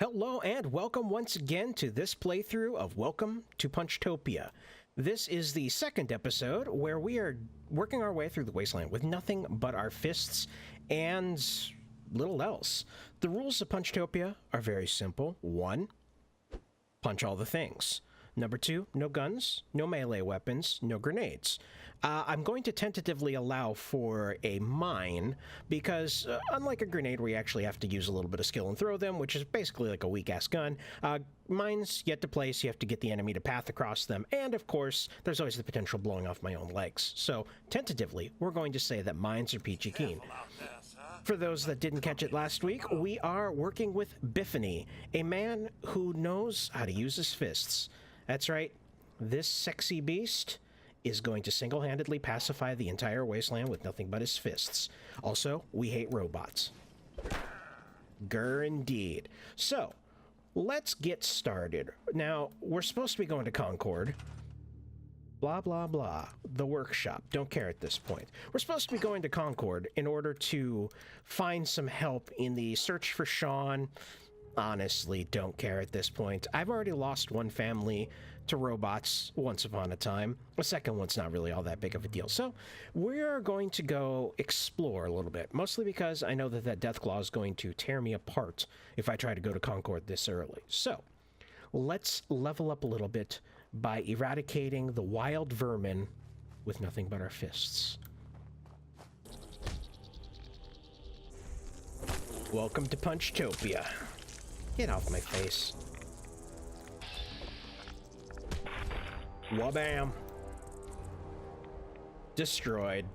Hello and welcome once again to this playthrough of Welcome to Punchtopia. This is the second episode where we are working our way through the Wasteland with nothing but our fists and little else. The rules of Punchtopia are very simple. 1, punch all the things. Number 2, no guns, no melee weapons, no grenades. I'm going to tentatively allow for a mine because unlike a grenade where you actually have to use a little bit of skill and throw them, which is basically like a weak-ass gun, mines you have to place, you have to get the enemy to path across them, and of course, there's always the potential of blowing off my own legs. So, tentatively, we're going to say that mines are peachy keen. For those that didn't catch it last week, we are working with Biffany, a man who knows how to use his fists. That's right, this sexy beast is going to single-handedly pacify the entire wasteland with nothing but his fists. Also, we hate robots. Grr indeed. So, let's get started. Now, we're supposed to be going to Concorde. Blah, blah, blah. The workshop. Don't care at this point. We're supposed to be going to Concorde in order to find some help in the search for Sean. Honestly, don't care at this point. I've already lost one family to robots once upon a time. The second one's not really all that big of a deal. So we're going to go explore a little bit, mostly because I know that that Deathclaw is going to tear me apart if I try to go to Concorde this early. So let's level up a little bit by eradicating the wild vermin with nothing but our fists. Welcome to Punchtopia. Get off my face. Wabam. Destroyed.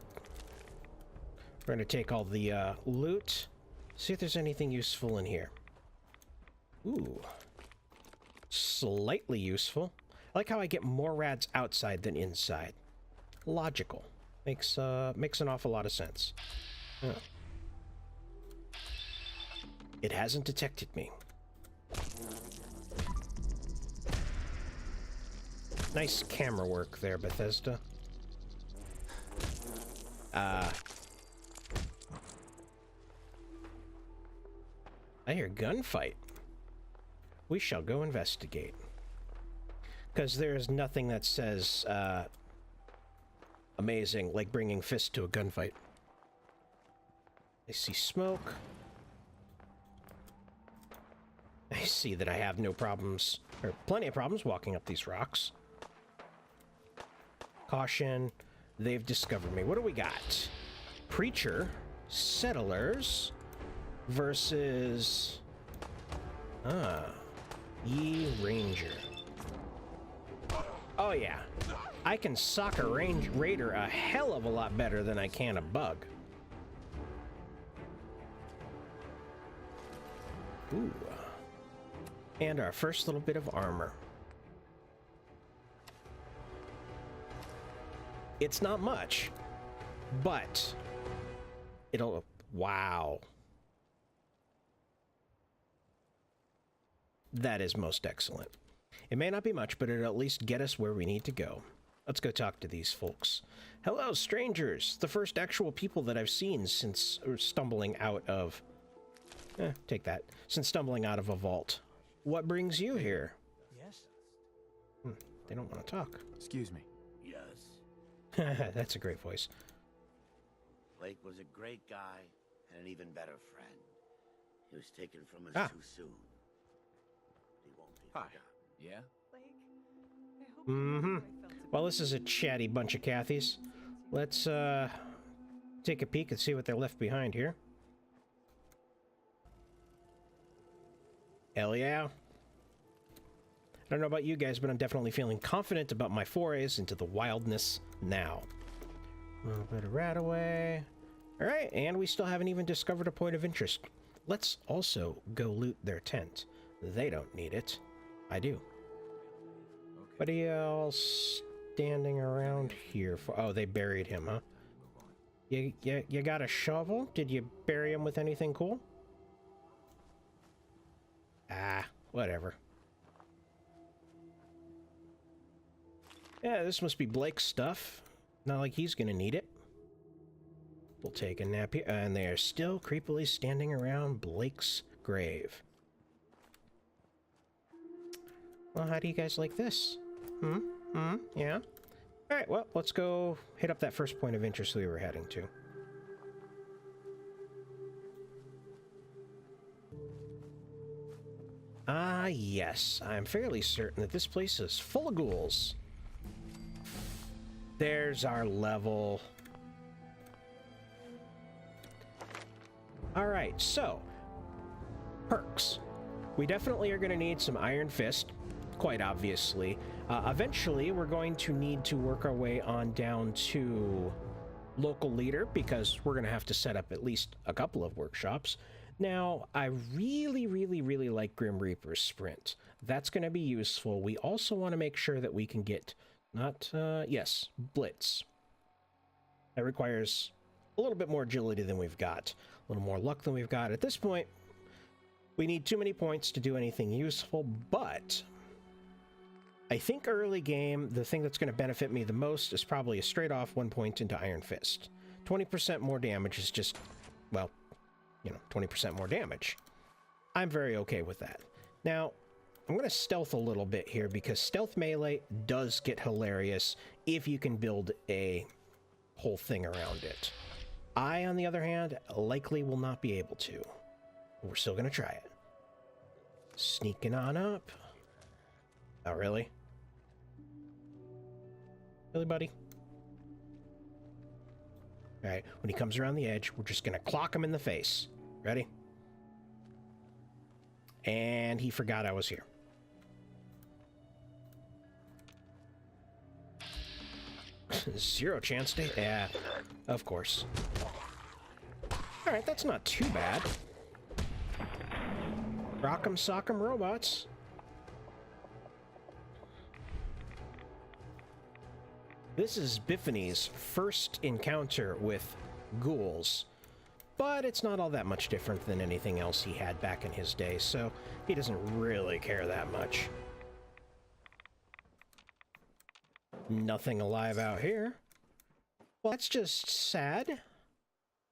We're going to take all the loot. See if there's anything useful in here. Ooh. Slightly useful. I like how I get more rads outside than inside. Logical. Makes an awful lot of sense. Huh. It hasn't detected me. Nice camera work there, Bethesda. I hear gunfight. We shall go investigate. Because there is nothing that says, amazing, like bringing fists to a gunfight. I see smoke. I see that I have no problems, or plenty of problems walking up these rocks. Caution, they've discovered me. What do we got? Preacher, settlers, versus... Ye Ranger. Oh yeah, I can sock a raider a hell of a lot better than I can a bug. Ooh. And our first little bit of armor. It's not much, but it'll... Wow. That is most excellent. It may not be much, but it'll at least get us where we need to go. Let's go talk to these folks. Hello, strangers. The first actual people that I've seen since stumbling out of... take that. Since stumbling out of a vault. What brings you here? Yes. They don't want to talk. Excuse me. Yes. That's a great voice. Blake was a great guy and an even better friend. He was taken from us too soon. He won't be forgotten. Yeah? Well, this is a chatty bunch of Cathys. Let's take a peek and see what they left behind here. Hell yeah. I don't know about you guys, but I'm definitely feeling confident about my forays into the wildness now. A little bit of rat away. Alright, and we still haven't even discovered a point of interest. Let's also go loot their tent. They don't need it. I do. What are y'all standing around here for? Oh, they buried him, huh? You got a shovel? Did you bury him with anything cool? Ah, whatever. Yeah, this must be Blake's stuff. Not like he's gonna need it. We'll take a nap here. And they are still creepily standing around Blake's grave. Well, how do you guys like this? Yeah? Alright, well, let's go hit up that first point of interest we were heading to. Ah, yes. I'm fairly certain that this place is full of ghouls. There's our level. Alright, so. Perks. We definitely are going to need some Iron Fist, quite obviously. Eventually, we're going to need to work our way on down to local leader, because we're going to have to set up at least a couple of workshops. Now, I really, really, really like Grim Reaper's Sprint. That's going to be useful. We also want to make sure that we can get, yes, Blitz. That requires a little bit more agility than we've got, a little more luck than we've got. At this point, we need too many points to do anything useful, but I think early game, the thing that's going to benefit me the most is probably a straight off 1 point into Iron Fist. 20% more damage is just, well, 20% more damage. I'm very okay with that. Now, I'm going to stealth a little bit here, because stealth melee does get hilarious if you can build a whole thing around it. I, on the other hand, likely will not be able to. We're still going to try it. Sneaking on up. Oh, really? Really, buddy? Alright, when he comes around the edge, we're just going to clock him in the face. Ready? And he forgot I was here. Zero chance to... Yeah, of course. Alright, that's not too bad. Rock'em sock'em robots. This is Biffany's first encounter with ghouls, but it's not all that much different than anything else he had back in his day, so he doesn't really care that much. Nothing alive out here. Well, that's just sad.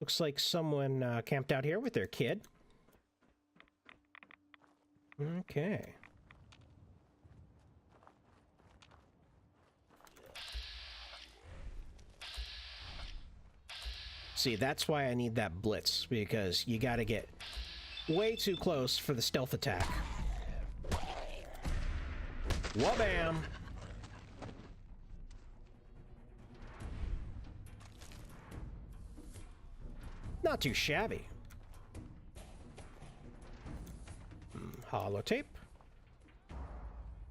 Looks like someone camped out here with their kid. Okay. See, that's why I need that blitz, because you gotta get way too close for the stealth attack. Wha-bam! Not too shabby. Holotape.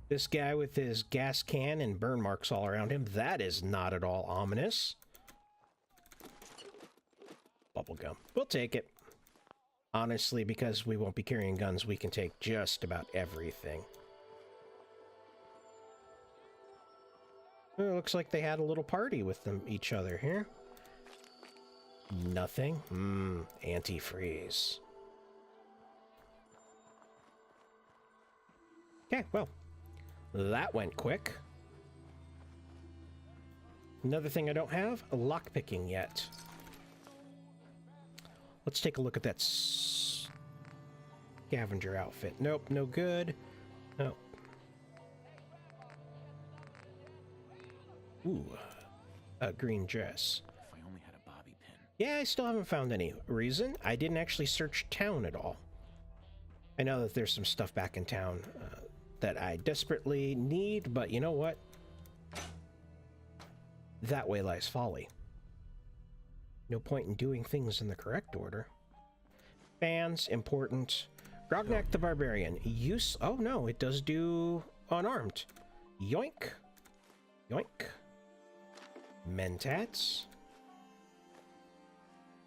This guy with his gas can and burn marks all around him, that is not at all ominous. Bubblegum. We'll take it. Honestly, because we won't be carrying guns, we can take just about everything. It looks like they had a little party with them, each other here. Nothing? Antifreeze. Okay, well, that went quick. Another thing I don't have, lockpicking yet. Let's take a look at that scavenger outfit. Nope, no good. Nope. Ooh, a green dress. If I only had a bobby pin. Yeah, I still haven't found any reason. I didn't actually search town at all. I know that there's some stuff back in town that I desperately need, but you know what? That way lies folly. No point in doing things in the correct order. Fans, important. Grognak the Barbarian. Use... Oh, no, it does do unarmed. Yoink. Yoink. Mentats.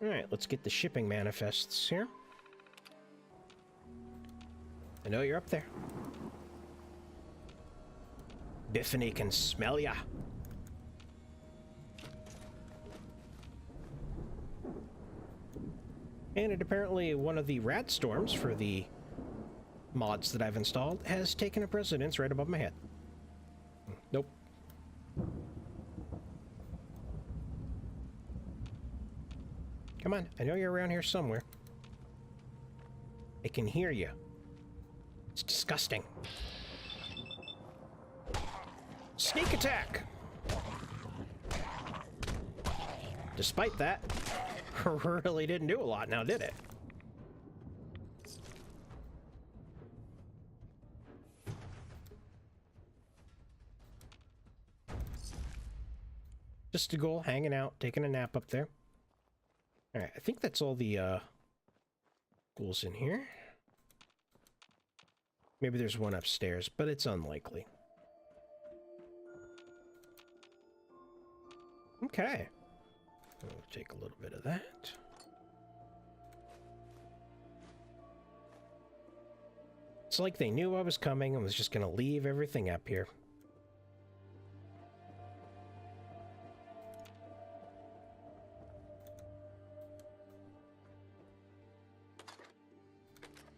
Alright, let's get the shipping manifests here. I know you're up there. Biffany can smell ya. And it apparently, one of the rat storms for the mods that I've installed has taken a precedence right above my head. Nope. Come on, I know you're around here somewhere. I can hear you. It's disgusting. Sneak attack! Despite that, really didn't do a lot now, did it? Just a ghoul hanging out, taking a nap up there. Alright, I think that's all the ghouls in here. Maybe there's one upstairs, but it's unlikely. Okay. We'll take a little bit of that. It's like they knew I was coming and was just gonna leave everything up here.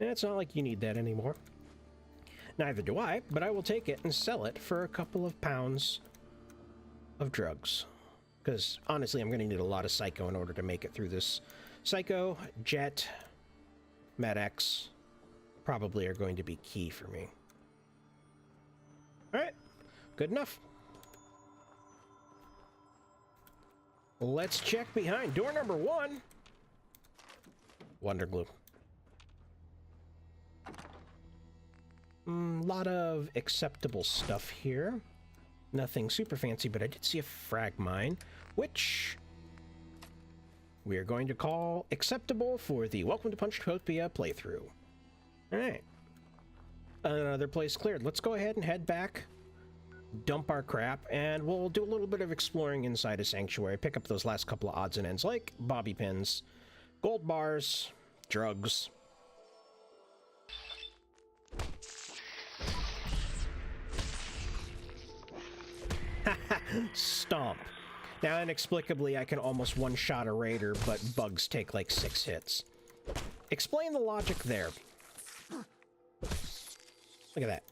And it's not like you need that anymore. Neither do I, but I will take it and sell it for a couple of pounds of drugs. Because, honestly, I'm going to need a lot of Psycho in order to make it through this. Psycho, Jet, Med-X probably are going to be key for me. Alright, good enough. Let's check behind door number 1. Wonder Glue. Lot of acceptable stuff here. Nothing super fancy, but I did see a frag mine, which we are going to call acceptable for the Welcome to Punchtopia playthrough. Alright. Another place cleared. Let's go ahead and head back, dump our crap, and we'll do a little bit of exploring inside a sanctuary, pick up those last couple of odds and ends, like bobby pins, gold bars, drugs. Stomp. Now, inexplicably, I can almost one-shot a raider, but bugs take like 6 hits. Explain the logic there. Look at that.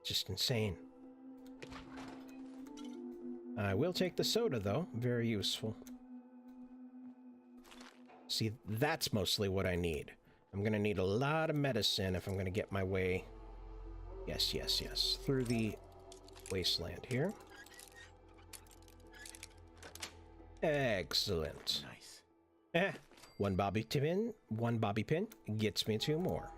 Just insane. I will take the soda, though. Very useful. See, that's mostly what I need. I'm going to need a lot of medicine if I'm going to get my way... Yes, yes, yes. Through the wasteland here. Excellent. Nice. One bobby pin gets me 2 more.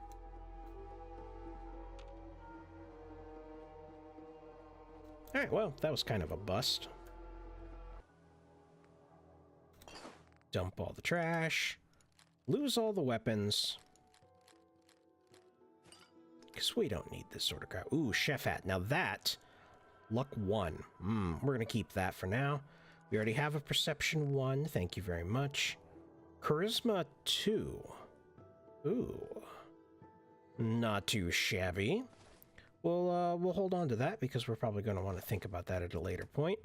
Alright, well, that was kind of a bust. Dump all the trash. Lose all the weapons. Because we don't need this sort of crap. Ooh, chef hat. Now that, luck 1. We're going to keep that for now. We already have a perception 1. Thank you very much. Charisma 2. Ooh. Not too shabby. We'll hold on to that because we're probably going to want to think about that at a later point.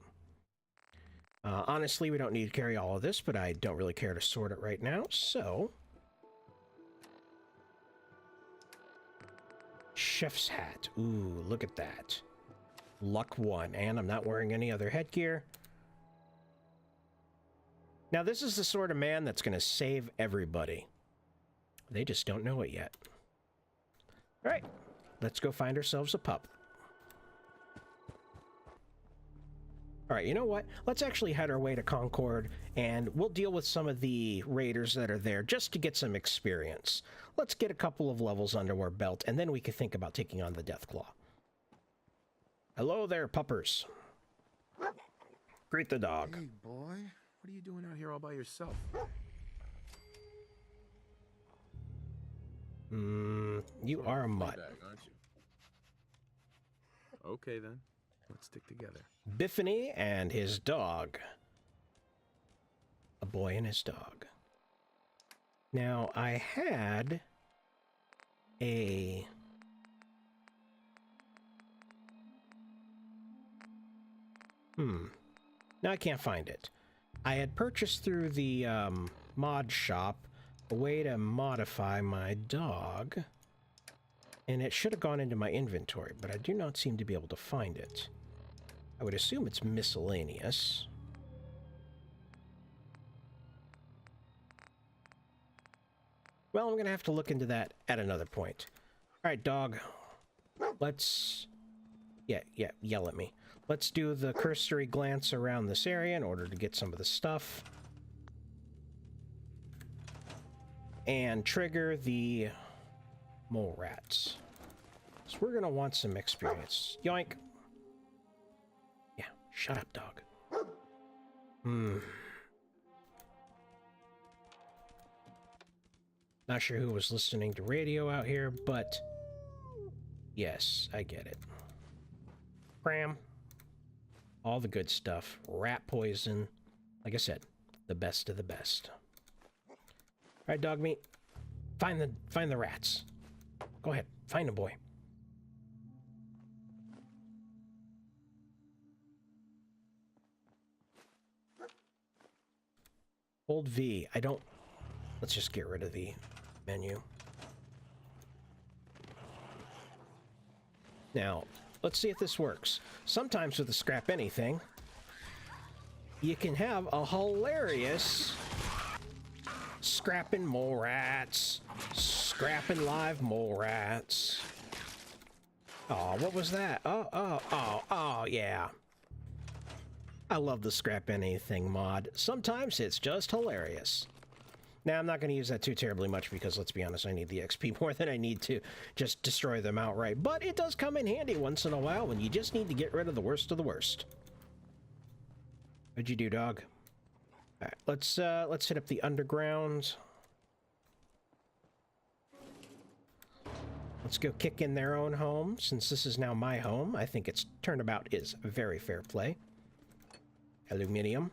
Honestly, we don't need to carry all of this, but I don't really care to sort it right now, so... Chef's hat. Ooh, look at that. Luck 1, and I'm not wearing any other headgear. Now, this is the sort of man that's going to save everybody. They just don't know it yet. All right, let's go find ourselves a pup. All right, you know what? Let's actually head our way to Concorde, and we'll deal with some of the raiders that are there just to get some experience. Let's get a couple of levels under our belt, and then we can think about taking on the Deathclaw. Hello there, puppers. Greet the dog. Hey, boy. What are you doing out here all by yourself? You are a mutt. Bag, aren't you? Okay, then. Let's stick together. Biffany and his dog. A boy and his dog. Now, I had a... Now I can't find it. I had purchased through the mod shop a way to modify my dog, and it should have gone into my inventory, but I do not seem to be able to find it. I would assume it's miscellaneous. Well, I'm going to have to look into that at another point. All right, dog. Let's Yeah, yell at me. Let's do the cursory glance around this area in order to get some of the stuff. And trigger the mole rats. So we're gonna want some experience. Yoink! Yeah, shut up, dog. Not sure who was listening to radio out here, but yes, I get it. Cram. All the good stuff. Rat poison. Like I said, the best of the best. Alright, dog meat. Find the rats. Go ahead. Find them, boy. Hold V. I don't... Let's just get rid of the menu. Now, let's see if this works. Sometimes with the scrap anything, you can have a hilarious scrapping mole rats, scrapping live mole rats. Oh, what was that? Oh, yeah. I love the scrap anything mod. Sometimes it's just hilarious. Now, I'm not going to use that too terribly much because, let's be honest, I need the XP more than I need to just destroy them outright. But it does come in handy once in a while when you just need to get rid of the worst of the worst. What'd you do, dog? All right, let's hit up the underground. Let's go kick in their own home. Since this is now my home, I think its turnabout is very fair play. Aluminium.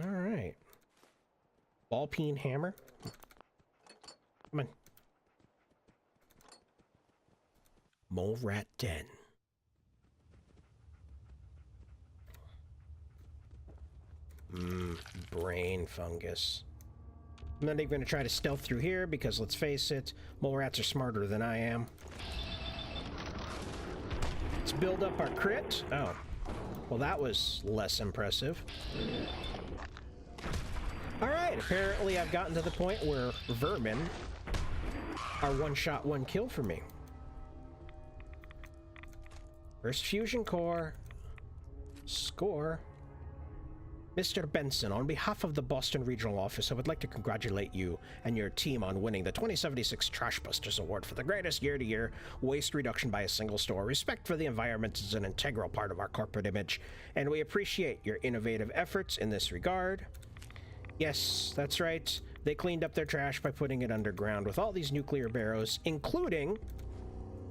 All right. Ball peen hammer. Come on. Mole rat den. Brain fungus. I'm not even going to try to stealth through here because, let's face it, mole rats are smarter than I am. Let's build up our crit. Oh. Well, that was less impressive. Alright, apparently I've gotten to the point where vermin are one shot, one kill for me. First fusion core. Score. Mr. Benson, on behalf of the Boston Regional Office, I would like to congratulate you and your team on winning the 2076 Trash Busters Award for the greatest year-to-year waste reduction by a single store. Respect for the environment is an integral part of our corporate image, and we appreciate your innovative efforts in this regard. Yes, that's right. They cleaned up their trash by putting it underground with all these nuclear barrows, including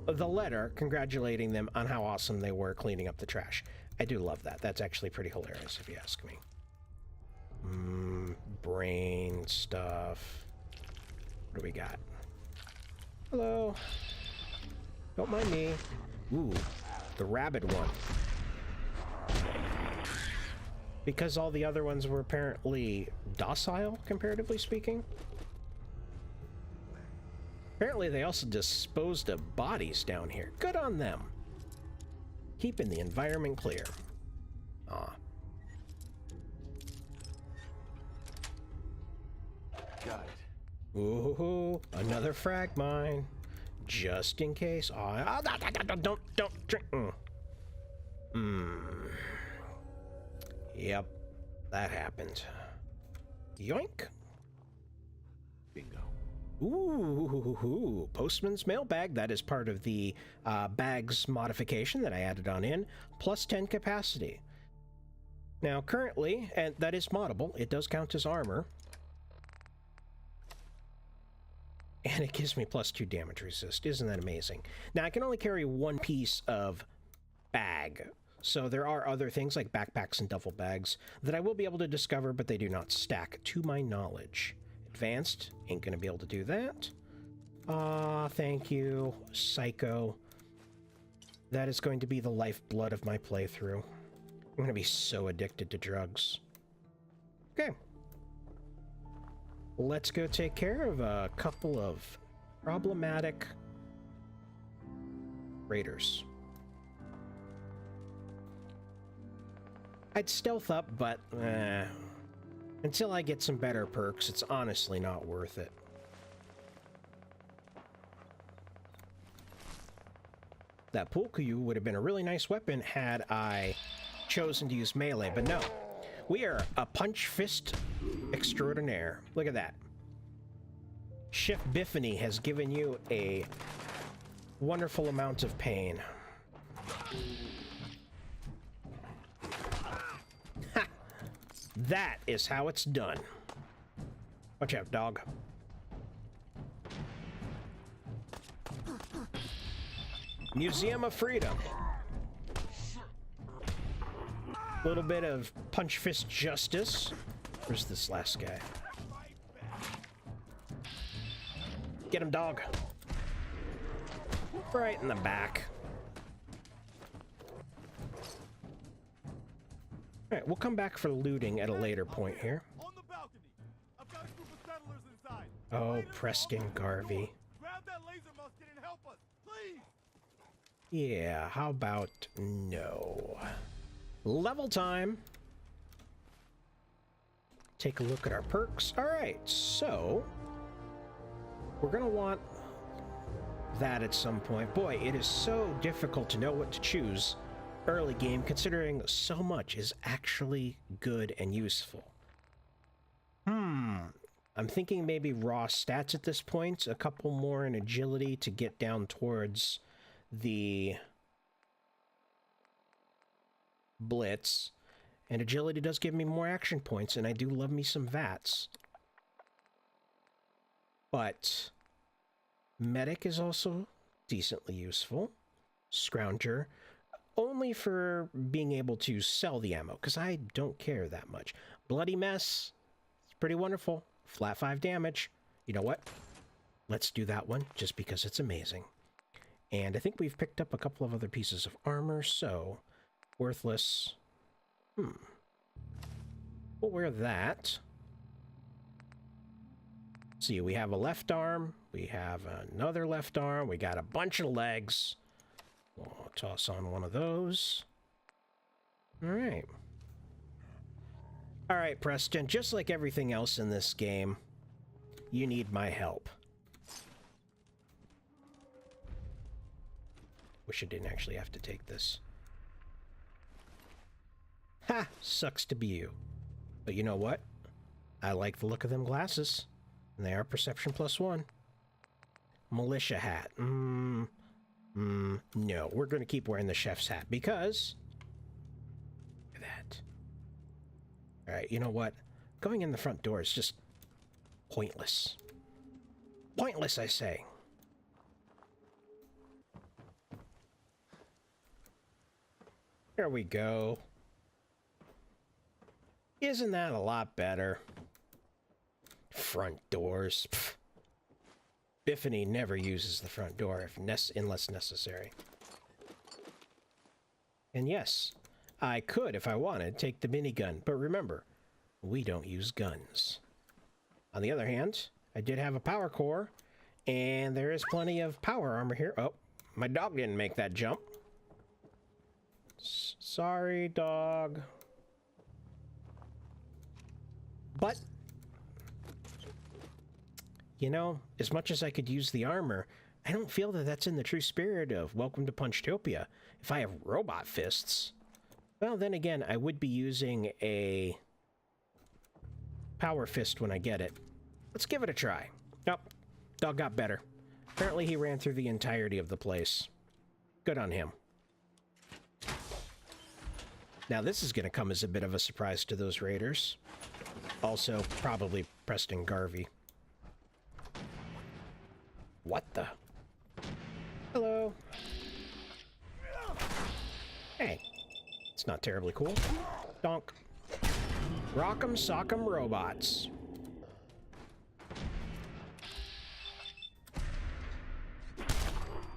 the letter congratulating them on how awesome they were cleaning up the trash. I do love that. That's actually pretty hilarious, if you ask me. Brain stuff. What do we got? Hello. Don't mind me. Ooh, the rabid one. Because all the other ones were apparently docile, comparatively speaking. Apparently they also disposed of bodies down here. Good on them. Keeping the environment clear. Aw. Got it. Ooh, another frag mine. Just in case. Aw, don't drink. Yep, that happened. Yoink. Bingo. Ooh, Postman's Mailbag. That is part of the bags modification that I added on in. Plus 10 capacity. Now, currently, and that is moddable, it does count as armor. And it gives me plus 2 damage resist. Isn't that amazing? Now, I can only carry one piece of bag. So there are other things like backpacks and duffel bags that I will be able to discover, but they do not stack to my knowledge. Advanced, ain't gonna be able to do that. Thank you, Psycho. That is going to be the lifeblood of my playthrough. I'm gonna be so addicted to drugs. Okay. Let's go take care of a couple of problematic raiders. I'd stealth up, but until I get some better perks, it's honestly not worth it. That Pulku would have been a really nice weapon had I chosen to use melee, but no. We are a punch fist extraordinaire. Look at that. Chef Biffany has given you a wonderful amount of pain. Ha! That is how it's done. Watch out, dog. Museum of Freedom. A little bit of punch fist justice. Where's this last guy? Get him, dog. Right in the back. Alright, we'll come back for looting at a later point here. On the balcony. I've got a group of settlers inside. Oh, Preston Garvey. Grab that laser musket and help us, please. Yeah, how about no? Level time. Take a look at our perks. Alright, so we're gonna want that at some point. Boy, it is so difficult to know what to choose early game, considering so much is actually good and useful. I'm thinking maybe raw stats at this point, a couple more in agility to get down towards the blitz. And agility does give me more action points, and I do love me some VATs. But medic is also decently useful. Scrounger, only for being able to sell the ammo, because I don't care that much. Bloody Mess, it's pretty wonderful. Flat 5 damage. You know what? Let's do that one, just because it's amazing. And I think we've picked up a couple of other pieces of armor, so worthless. We'll wear that. See, we have a left arm, we have another left arm, we got a bunch of legs. We'll toss on one of those. Alright. Alright, Preston, just like everything else in this game, you need my help. Wish I didn't actually have to take this. Ha! Sucks to be you. But you know what? I like the look of them glasses. And they are perception +1. Militia hat. No, we're going to keep wearing the chef's hat because... Look at that. Alright, you know what? Going in the front door is just pointless. Pointless, I say. There we go. Isn't that a lot better? Front doors. Pfft. Biffany never uses the front door unless necessary. And yes, I could, if I wanted, take the minigun, but remember, we don't use guns. On the other hand, I did have a power core, and there is plenty of power armor here. Oh, my dog didn't make that jump. Sorry, dog. But, you know, as much as I could use the armor, I don't feel that that's in the true spirit of Welcome to Punchtopia. If I have robot fists, well, then again, I would be using a power fist when I get it. Let's give it a try. Oh, dog got better. Apparently he ran through the entirety of the place. Good on him. Now this is going to come as a bit of a surprise to those raiders. Also, probably Preston Garvey. What the? Hello. Hey. It's not terribly cool. Donk. Rock'em sock'em robots.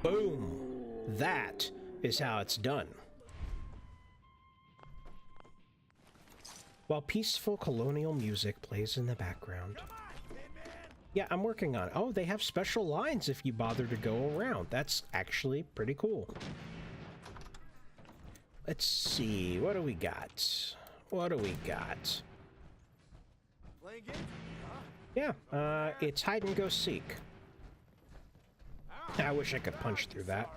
Boom. That is how it's done. While peaceful colonial music plays in the background. Yeah, I'm working on it. Oh, they have special lines if you bother to go around. That's actually pretty cool. Let's see. What do we got? What do we got? Playing games, huh? Yeah, it's hide and go seek. I wish I could punch through that.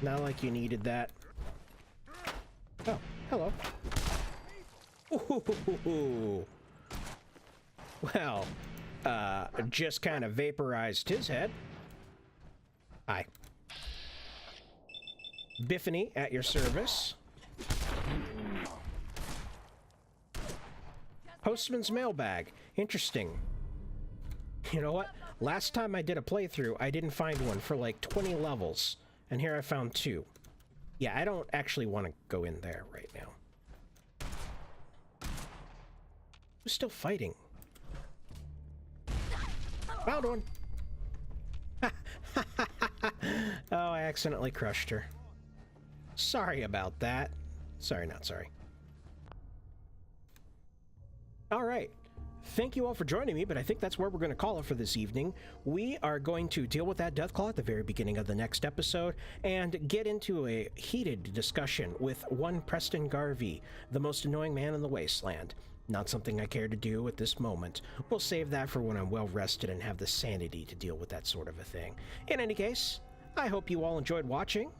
Not like you needed that. Oh, hello. Ooh. Well, just kind of vaporized his head. Hi. Biffany, at your service. Postman's mailbag. Interesting. You know what? Last time I did a playthrough, I didn't find one for like 20 levels. And here I found 2. Yeah, I don't actually want to go in there right now. Who's still fighting? Found one! Oh, I accidentally crushed her. Sorry about that. Sorry, not sorry. All right. Thank you all for joining me, but I think that's where we're going to call it for this evening. We are going to deal with that Deathclaw at the very beginning of the next episode and get into a heated discussion with one Preston Garvey, the most annoying man in the Wasteland. Not something I care to do at this moment. We'll save that for when I'm well rested and have the sanity to deal with that sort of a thing. In any case, I hope you all enjoyed watching.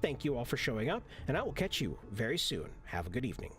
Thank you all for showing up, and I will catch you very soon. Have a good evening.